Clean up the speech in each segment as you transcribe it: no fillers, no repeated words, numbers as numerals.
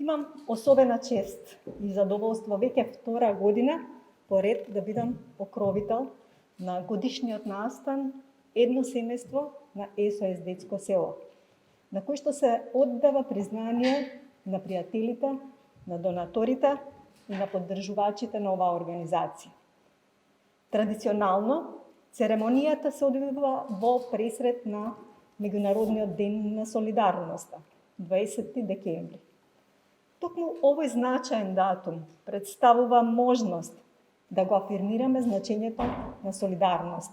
Имам особена чест и задоволство веќе втора година поред да бидам покровител на годишниот настан едно семејство на СОС Детско село, на кој што се оддава признание на пријателите, на донаторите и на поддржувачите на оваа организација. Традиционално, церемонијата се одвива во пресред на Меѓународниот ден на солидарноста, 20 декември. Токму овој значаен датум представува можност да го афирмираме значењето на солидарност.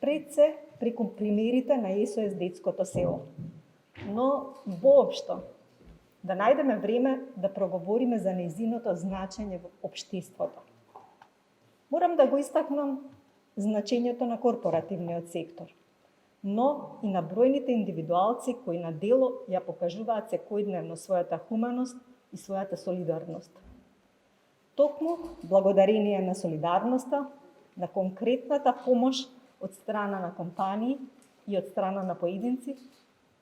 Пред се преку примерите на СОС Детското село. Но воопшто да најдеме време да проговориме за нејзиното значење во општеството. Морам да го истакнам значењето на корпоративниот сектор, но и на бројните индивидуалци кои на дело ја покажуваат секојдневно својата хуманост и својата солидарност. Токму благодарение на солидарноста, на конкретната помош од страна на компании и од страна на поединци,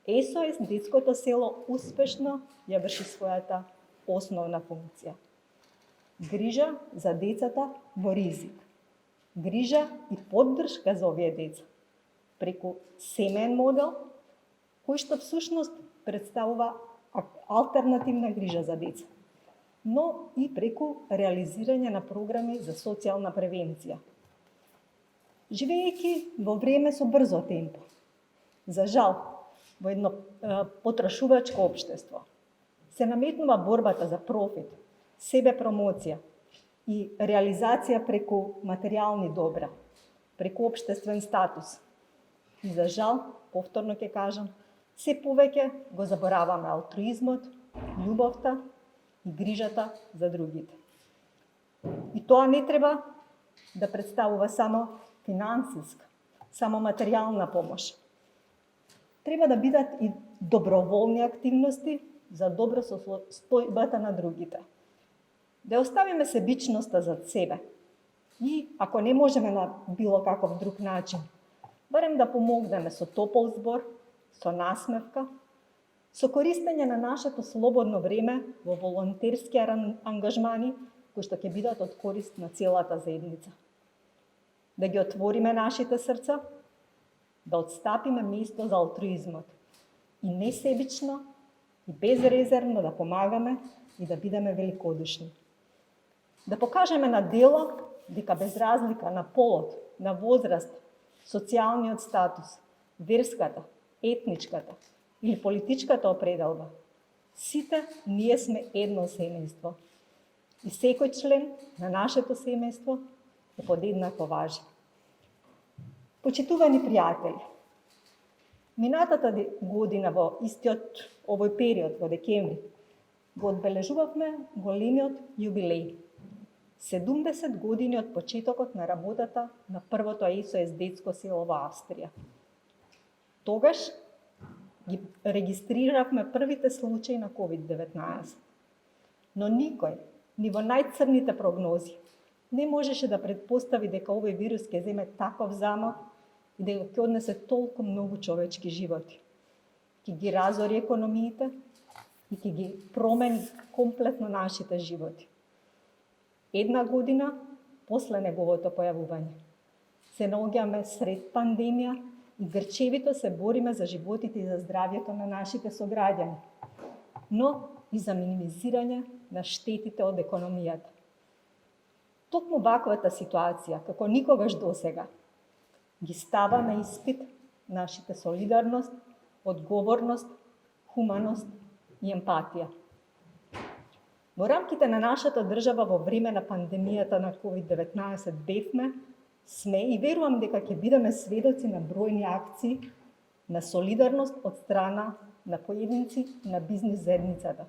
СОС Детското село успешно ја врши својата основна функција. Грижа за децата во ризик. Грижа и поддршка за овие деца преку семеен модел, кој што всушност представува алтернативна грижа за деца, но и преку реализирање на програми за социјална превенција. Живеејќи во време со брзо темпо, за жал, во едно потрошувачко општество, се наметнува борбата за профит, себе промоција и реализација преку материјални добра, преку општествен статус. И за жал, повторно ќе кажам, се повеќе го забораваме алтруизмот, љубовта и грижата за другите. И тоа не треба да представува само финансиска, само материјална помош. Треба да бидат и доброволни активности за добро состојбата на другите. Да оставиме себичноста за себе и, ако не можеме на било каков друг начин, барем да помогнеме со топол збор, со насмевка, со користење на нашето слободно време во волонтерски ангажмани, кои што ќе бидат од корист на целата заедница. Да ги отвориме нашите срца, да отстапиме место за алтруизмот и несебично и безрезервно да помагаме и да бидеме великодушни. Да покажеме на дело дека без разлика на полот, на возраст, социјалниот статус, верската, етничката или политичката определба, сите ние сме едно семејство и секој член на нашето семејство е подеднако важен. Почитувани пријатели, минатата година во истиот овој период, во декември, го одбележувавме големиот јубилеј. 70 години од почетокот на работата на првото СОС Детско село во Австрија. Тогаш ги регистриравме првите случаи на COVID-19. Но никој, ни во најцрните прогнози, не можеше да предпостави дека овој вирус ќе земе таков замах и дека ќе однесе толку многу човечки животи. Ќе ги разори економиите и ќе ги промени комплетно нашите животи. Една година после неговото појавување се наоѓаме сред пандемија и грчевито се бориме за животите и за здравјето на нашите сограѓани, но и за минимизирање на штетите од економијата. Токму ваквата ситуација, како никогаш досега, ги става на испит нашите солидарност, одговорност, хуманост и емпатија. Во рамките на нашата држава во време на пандемијата на COVID-19 бевме, сме и верувам дека ќе бидеме сведоци на бројни акции на солидарност од страна на поединци и на бизнис заедницата.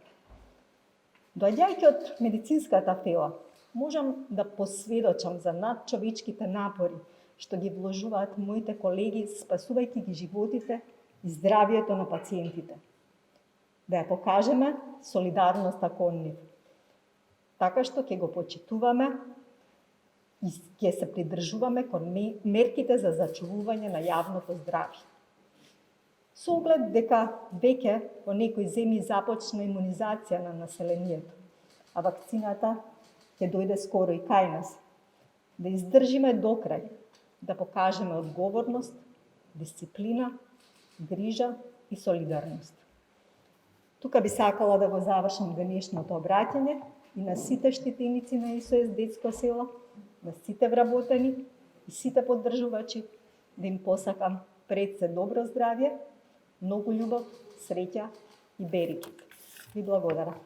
Доаѓајќи од медицинската фела, можам да посведочам за надчовечките напори што ги вложуваат моите колеги, спасувајќи ги животите и здравјето на пациентите. Да ја покажеме солидарноста кон нив, така што ќе го почитуваме и ќе се придржуваме кон мерките за зачувување на јавното здравје. Со оглед дека веќе во некои земји започна имунизација на населението, а вакцината ќе дојде скоро и кај нас. Да издржиме до крај, да покажеме одговорност, дисциплина, грижа и солидарност. Тука би сакала да го завршам денешното обраќање и на сите штитеници на СОС Детско село, на сите вработени и сите поддржувачи, да им посакам пред се добро здравје, многу љубов, среќа и береги. Ви благодарам.